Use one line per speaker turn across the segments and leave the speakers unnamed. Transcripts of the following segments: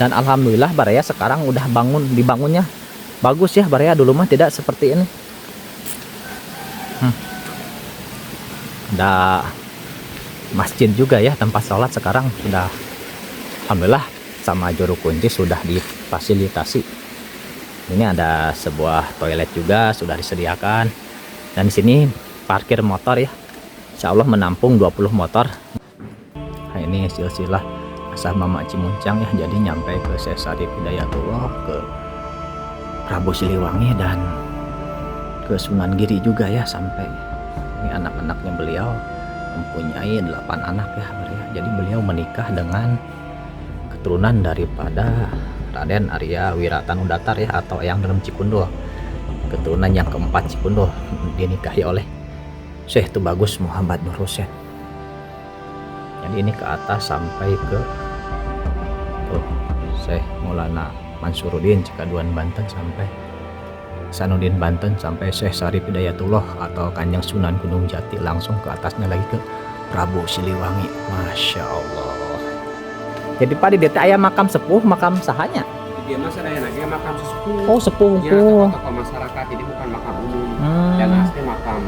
Dan alhamdulillah Baraya sekarang udah dibangunnya bagus ya Baraya, dulu mah tidak seperti ini. Ada masjid juga ya, tempat sholat sekarang sudah alhamdulillah sama juru kunci sudah difasilitasi. Ini ada sebuah toilet juga sudah disediakan, dan di sini parkir motor ya, insya Allah menampung 20 motor. Nah, ini silsilah asal Mama Cimuncang ya, jadi nyampe ke Syekh Syarif Hidayatullah, ke Prabu Siliwangi, dan ke Sunan Giri juga ya. Sampai ini anak-anaknya beliau mempunyai 8 anak ya. Jadi beliau menikah dengan keturunan daripada Raden Arya Wiratanudatar ya, atau Eyang Dalam Cikundul, keturunan yang keempat Cikundul, dinikahi oleh Syekh Tubagus Muhammad Nur Husain. Jadi ini ke atas sampai ke Syekh Maulana Mansuruddin Cikaduan Banten, sampai Sanudin Banten, sampai Syekh Syarif Hidayatullah atau Kanjeng Sunan Gunung Jati, langsung ke atasnya lagi ke Prabu Siliwangi. Masya Allah. Jadi Pak, di DT ayah makam sepuh, makam sahanya?
Dia masa ada yang makam sesepuh.
Oh, sepuh.
Ya, tokoh masyarakat, jadi bukan makam umum. Dan asli makam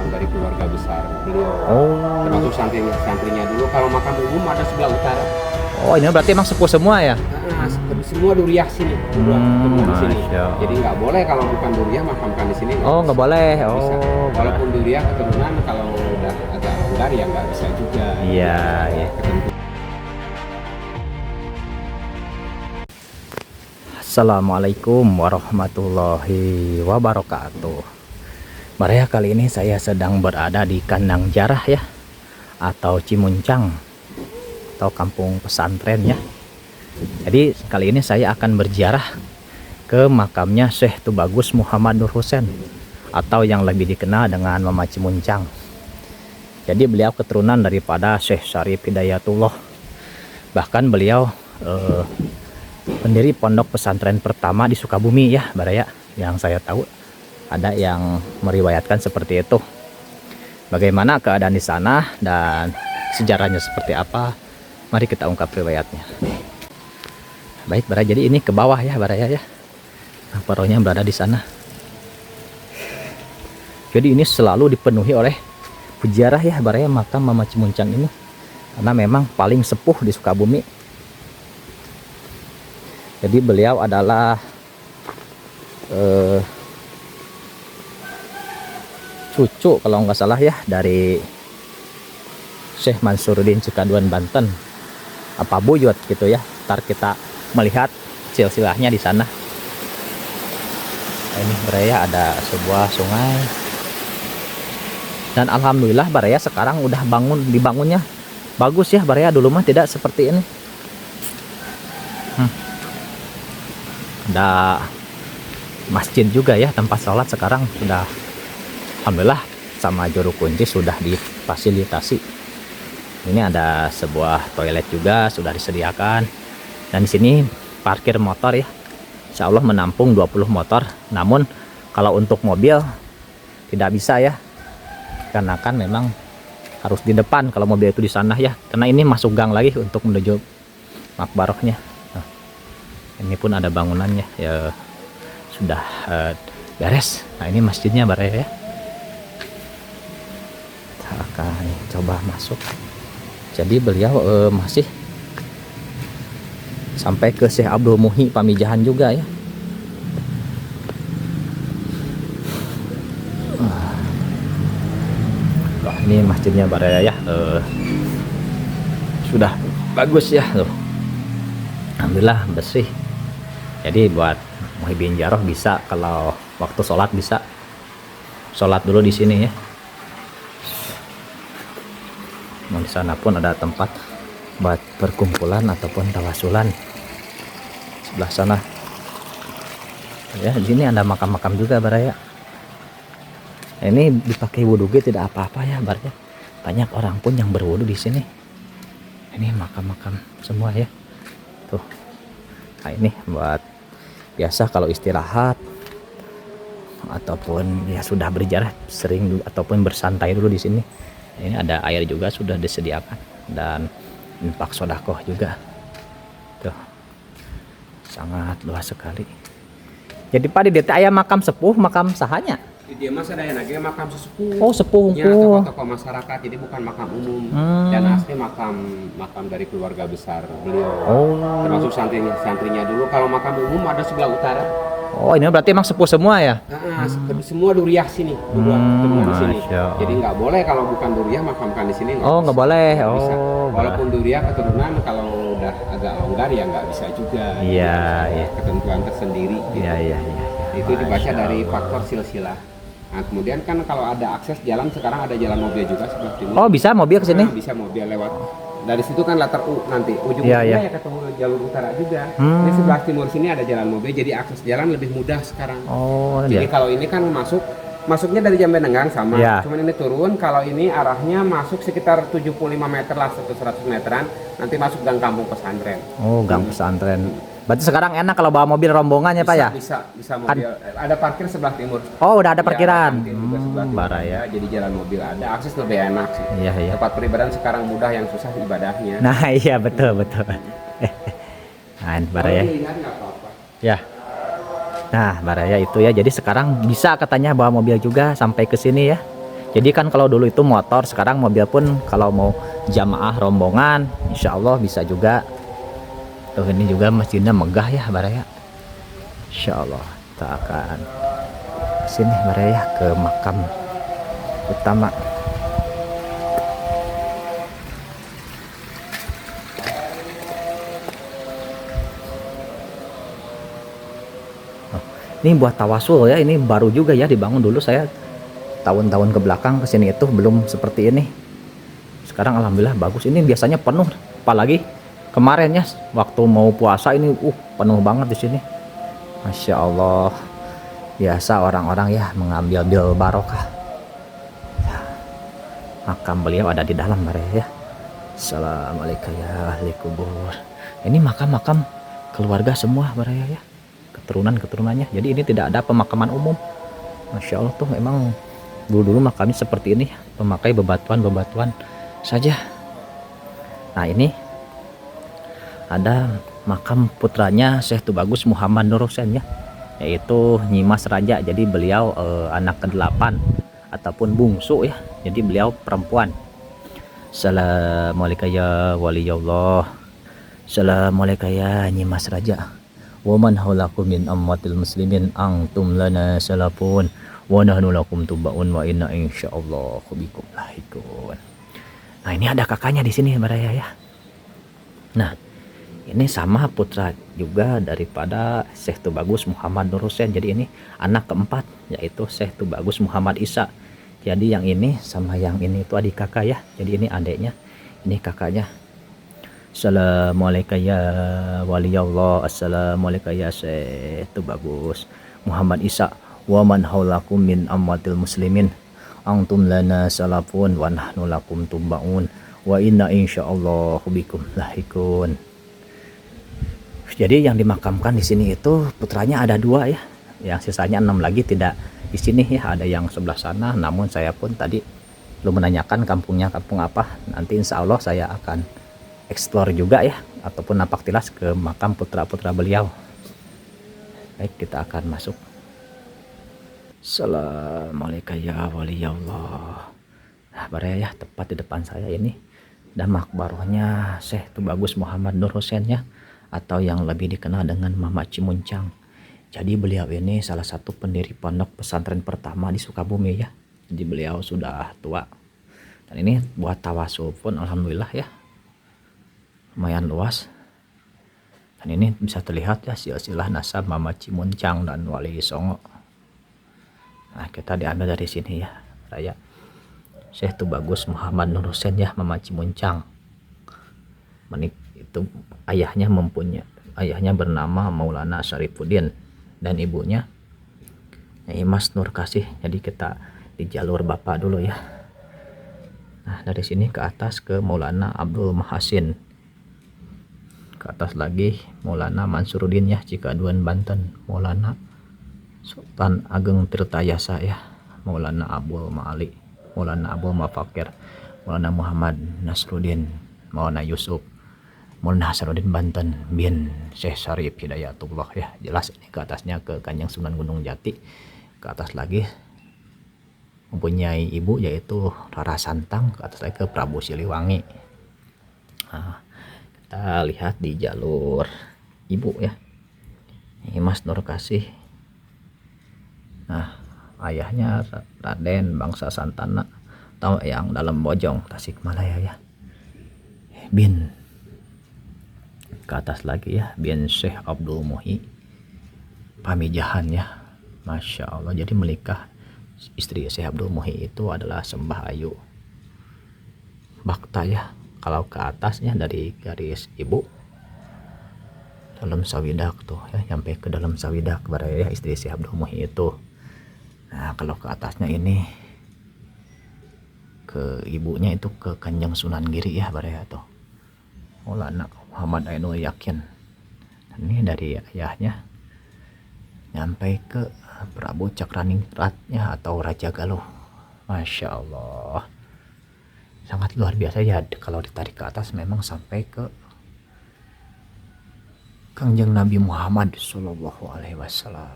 dari keluarga besar beliau. Oh. Termasuk santrinya dulu. Kalau makam umum ada sebelah utara.
Oh, ini berarti emang sepuh semua ya?
Semua duriah sini. Di sini. Jadi nggak boleh kalau bukan duriah makamkan di sini.
Oh, nggak boleh.
Bisa.
Oh.
Walaupun duriah keturunan, kalau udah agak longgar ya nggak bisa juga.
Iya, iya. Assalamualaikum warahmatullahi wabarakatuh. Baraya, kali ini saya sedang berada di Kandang Jarah ya, atau Cimuncang, atau kampung pesantren ya. Jadi kali ini saya akan berziarah ke makamnya Syekh Tubagus Muhammad Nur Husain, atau yang lebih dikenal dengan Mama Cimuncang. Jadi beliau keturunan daripada Syekh Syarif Hidayatullah. Bahkan beliau pendiri pondok pesantren pertama di Sukabumi ya Baraya, yang saya tahu ada yang meriwayatkan seperti itu. Bagaimana keadaan di sana dan sejarahnya seperti apa, mari kita ungkap riwayatnya. Baik Baraya, jadi ini ke bawah ya Baraya ya, parohnya berada di sana. Jadi ini selalu dipenuhi oleh peziarah ya Baraya, makam Mama Cimuncang ini, karena memang paling sepuh di Sukabumi. Jadi beliau adalah cucu kalau nggak salah ya dari Syekh Mansuruddin Cikaduan Banten, apa buyut gitu ya. Ntar kita melihat silsilahnya di sana. Nah, ini Baraya ada sebuah sungai, dan alhamdulillah Baraya sekarang udah dibangunnya bagus ya Baraya, dulu mah tidak seperti ini. Ada masjid juga ya, tempat sholat sekarang sudah alhamdulillah sama juru kunci sudah difasilitasi. Ini ada sebuah toilet juga sudah disediakan, dan di sini parkir motor ya, insya Allah menampung 20 motor. Namun kalau untuk mobil tidak bisa ya, karena kan memang harus di depan kalau mobil itu di sana ya, karena ini masuk gang lagi untuk menuju makbarohnya. Ini pun ada bangunannya ya, sudah beres. Nah, ini masjidnya Baraya ya. Kita akan coba masuk. Jadi beliau masih sampai ke Syekh Abdul Muhi Pamijahan juga ya. Wah, ini masjidnya Baraya ya, sudah bagus ya tuh. Alhamdulillah bersih. Jadi buat muhibin jaroh bisa, kalau waktu sholat bisa sholat dulu di sini ya. Nah, di sana pun ada tempat buat perkumpulan ataupun tawasulan. Sebelah sana ya, di sini ada makam-makam juga Baraya. Ini dipakai wudhu tidak apa-apa ya Baraya. Banyak orang pun yang berwudhu di sini. Ini makam-makam semua ya. Tuh. Nah, ini buat biasa kalau istirahat ataupun ya sudah berjarah sering ataupun bersantai dulu di sini. Ini ada air juga sudah disediakan, dan infak sodakoh juga. Tuh. sangat luas sekali. Jadi Pak di DT ayah makam sepuh, makam sahanya.
Di dia mas ada yang lagi makam sesepuh.
Oh sepuh.
Ya, tokoh-tokoh masyarakat, jadi bukan makam umum. Dan asli makam dari keluarga besar beliau.
Oh.
Termasuk santrinya dulu. Kalau makam umum ada sebelah utara.
Oh ini berarti emang sepuh semua ya?
Semua duriah sini, keturunan sini.
Masya Allah.
Jadi nggak boleh kalau bukan duriah makamkan di sini.
Oh nggak boleh.
Nggak bisa.
Oh.
Walaupun duriah keturunan kalau udah agak longgar ya nggak bisa juga.
Iya, iya.
Ketentuan tersendiri. Gitu.
Iya.
Itu dibaca dari faktor silsilah. Nah, kemudian kan kalau ada akses jalan, sekarang ada jalan mobil juga sebelah timur.
Oh bisa mobil ke sini?
Nah, bisa mobil lewat. Dari situ kan latar nanti ujungnya ya ketemu jalur utara juga. Di sebelah timur sini ada jalan mobil, jadi akses jalan lebih mudah sekarang.
Oh.
Jadi kalau ini kan masuknya dari Jambenengang sama.
Ya.
Cuman ini turun, kalau ini arahnya masuk sekitar 75 meter lah, 100 meteran. Nanti masuk gang kampung pesantren.
Oh gang pesantren. Berarti sekarang enak kalau bawa mobil rombongan ya Pak ya?
Bisa mobil. Ada parkir sebelah timur.
Oh udah ada parkiran.
Baraya. Jadi jalan mobil ada, akses lebih enak sih.
Iya.
Tempat peribadahan sekarang mudah, yang susah ibadahnya.
Nah iya betul. Nah Baraya. Ya. Nah Baraya itu ya. Jadi sekarang bisa katanya bawa mobil juga sampai ke sini ya. Jadi kan kalau dulu itu motor, sekarang mobil pun kalau mau jamaah rombongan, insya Allah bisa juga. Tuh ini juga masjidnya megah ya Baraya. Insya Allah kita akan sini Baraya ke makam utama. Oh, ini buat tawasul ya, ini baru juga ya dibangun. Dulu saya tahun-tahun ke belakang kesini itu belum seperti ini. Sekarang alhamdulillah bagus. Ini biasanya penuh, apalagi kemarin ya waktu mau puasa ini penuh banget di sini. Masya Allah. Biasa orang-orang ya mengambil bil barokah. Ya, makam beliau ada di dalam Baraya ya. Assalamualaikum ya ahli kubur. Ini makam-makam keluarga semua Baraya ya. Keturunan-keturunannya. Jadi ini tidak ada pemakaman umum. Masya Allah tuh memang dulu makamnya seperti ini, memakai bebatuan saja. Nah ini ada makam putranya Syekh Tubagus Muhammad Nur Husain ya, yaitu Nyimas Raja. Jadi beliau anak ke-8 ataupun bungsu ya, jadi beliau perempuan. Assalamualaikum ya waliyullah. Assalamualaikum ya Nyimas Raja. Wa man haulakum min ammatil muslimin antum lana salafun wa nahnu lakum tubaun wa inna insyaallah bikum lahikun. Nah ini ada kakaknya di sini Baraya ya. Nah ini sama putra juga daripada Syekh Tubagus Muhammad Nur Husain. Jadi ini anak keempat, yaitu Syekh Tubagus Muhammad Isa. Jadi yang ini sama yang ini itu adik kakak ya. Jadi ini adiknya, ini kakaknya. Assalamualaikum ya waliyullah. Assalamualaikum ya Syekh Tubagus Muhammad Isa. Wa man haulakum min ammatil muslimin antum lana salafun wa nahnu lakum tubaun wa inna insyaallah bikum lahikun. Jadi yang dimakamkan di sini itu putranya ada 2 ya, yang sisanya 6 lagi tidak di sini ya, ada yang sebelah sana. Namun saya pun tadi belum menanyakan kampungnya kampung apa. Nanti insya Allah saya akan explore juga ya, ataupun napak tilas ke makam putra-putra beliau. Baik, kita akan masuk. Assalamualaikum ya waliyullah. Nah Baraya ya, tepat di depan saya ini ada makbarahnya Syekh Tubagus Muhammad Nur Husain ya, atau yang lebih dikenal dengan Mama Cimuncang. Jadi beliau ini salah satu pendiri pondok pesantren pertama di Sukabumi ya. Jadi beliau sudah tua. Dan ini buat tawasul pun alhamdulillah ya, lumayan luas. Dan ini bisa terlihat ya silsilah nasab Mama Cimuncang dan Wali Songo. Nah kita diambil dari sini ya Raya. Syekh Tubagus Muhammad Nur Husain ya, Mama Cimuncang. Menik itu ayahnya bernama Maulana Syarifuddin dan ibunya Imas Nur Kasih. Jadi kita di jalur bapak dulu ya. Nah dari sini ke atas ke Maulana Abdul Mahasin, ke atas lagi Maulana Mansuruddin ya, Cikaduan Banten. Maulana Sultan Ageng Tirtayasa ya, Maulana Abul Ma'ali, Maulana Abul Mafakir, Maulana Muhammad Nasruddin, Maulana Yusuf. Maulana Hasanuddin Banten bin Syekh Syarif Hidayatullah ya. Jelas ini ke atasnya ke Kanjeng Sunan Gunung Jati. Ke atas lagi mempunyai ibu yaitu Rara Santang, ke atas lagi ke Prabu Siliwangi. Nah, kita lihat di jalur ibu ya. Ini Mas Nurkasih. Nah, ayahnya Raden Bangsa Santana atau yang dalam Bojong Tasikmalaya ya. Bin ke atas lagi ya, bin Syekh Abdul Muhi Pamijahan ya. Masya Allah, jadi menikah istri Syekh Abdul Muhi itu adalah Sembah Ayu Bakta ya. Kalau ke atasnya dari garis ibu dalam sawidak tuh ya, sampai ke dalam sawidak kepada ya istri Syekh Abdul Muhi itu. Nah, kalau ke atasnya ini ke ibunya itu ke Kanjeng Sunan Giri ya baraya tuh. Maulana Muhammad Ainul Yakin. Dan ini dari ayahnya sampai ke Prabu Cakraningratnya atau Raja Galuh. Masya Allah, sangat luar biasa ya. Kalau ditarik ke atas memang sampai ke Kanjeng Nabi Muhammad Sallallahu Alaihi Wasallam.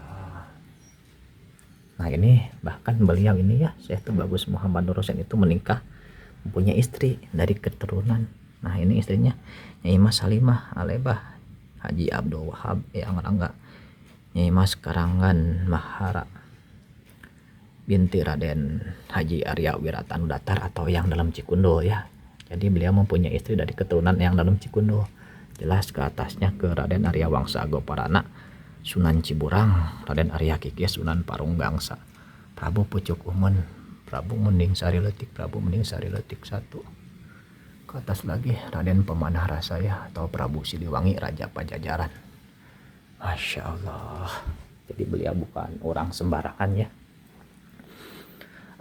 Nah ini bahkan beliau ini ya, Syekh Tubagus Muhammad Nur Husain itu menikah mempunyai istri dari keturunan. Nah ini istrinya Nyai Mas Salimah Alebah Haji Abdul Wahab yang Rangga, Nyai Mas Karangan Mahara binti Raden Haji Arya Wiratanu Datar atau yang dalam Cikundo ya. Jadi beliau mempunyai istri dari keturunan yang dalam Cikundo. Jelas ke atasnya ke Raden Arya Wangsa Goparana Sunan Ciburang, Raden Arya Kikis Sunan Parung Gangsa, Prabu Pucuk Umun, Prabu Mending Sari Letik, Prabu Mending Sari Letik 1. Ke atas lagi Raden Pemanah Rasa ya, atau Prabu Siliwangi Raja Pajajaran. Masya Allah, jadi beliau bukan orang sembarangan ya.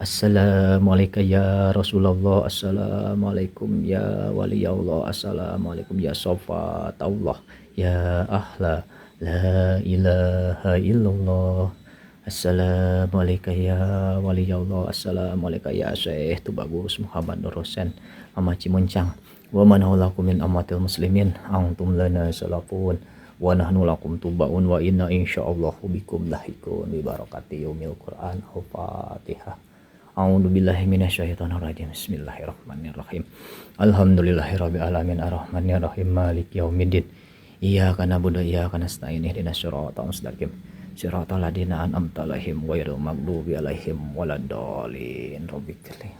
Assalamualaikum ya Rasulullah, assalamualaikum ya wali Allah, assalamualaikum ya sofatullah, ya ahla la ilaha illallah, assalamualaikum ya wali Allah, assalamualaikum ya Syekh Tubagus Muhammad Nur Husain Mama Cimuncang, wa man haulakum min ammatil muslimin antum lana salafun wa nahnu lakum tubaun wa inna insyaallahu bikum lahikun bi barakati yaumil Qur'an. Al-Fatihah. A'udzu billahi minasyaitonir rajim. Bismillahirrahmanirrahim. Alhamdulillahirabbil alamin arrahmanir rahim maliki yaumiddin. Iyyaka na'budu wa iyyaka nasta'in ihdinas siratal mustaqim. Siratal ladzina an'amta 'alaihim ghairil maghdubi 'alaihim waladdallin. Rabbikli.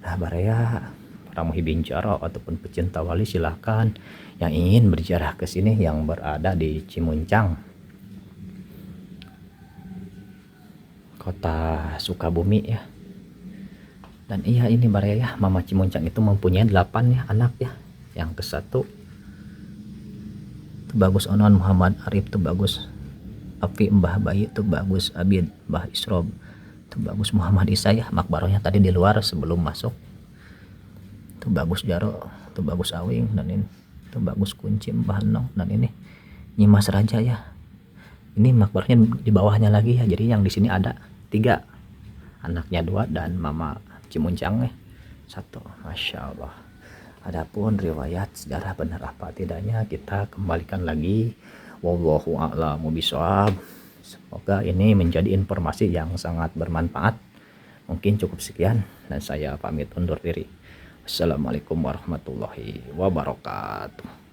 Nah, baraya para muhibin jaro ataupun pecinta wali silahkan yang ingin berziarah ke sini yang berada di Cimuncang, Kota Sukabumi ya. Dan iya ini baraya ya, Mama Cimuncang itu mempunyai 8 ya anak ya. Yang ke-1 Tubagus Onon Muhammad Arif, Tubagus Afi Mbah Bayi, Tubagus Abid Mbah Isrob, Tubagus Muhammad Isa ya, makbarohnya tadi di luar sebelum masuk. Tubagus Jaro, Tubagus Awing, dan ini Tubagus Kunci Mbah Nong, dan ini Nyimas Raja ya. Ini makbarnya di bawahnya lagi ya. Jadi yang di sini ada 3, anaknya 2 dan Mama Cimuncang 1. Masya Allah. Adapun riwayat sejarah benar apa tidaknya kita kembalikan lagi. Wallahu a'lamu bishawab. Semoga ini menjadi informasi yang sangat bermanfaat. Mungkin cukup sekian dan saya pamit undur diri. Assalamualaikum warahmatullahi wabarakatuh.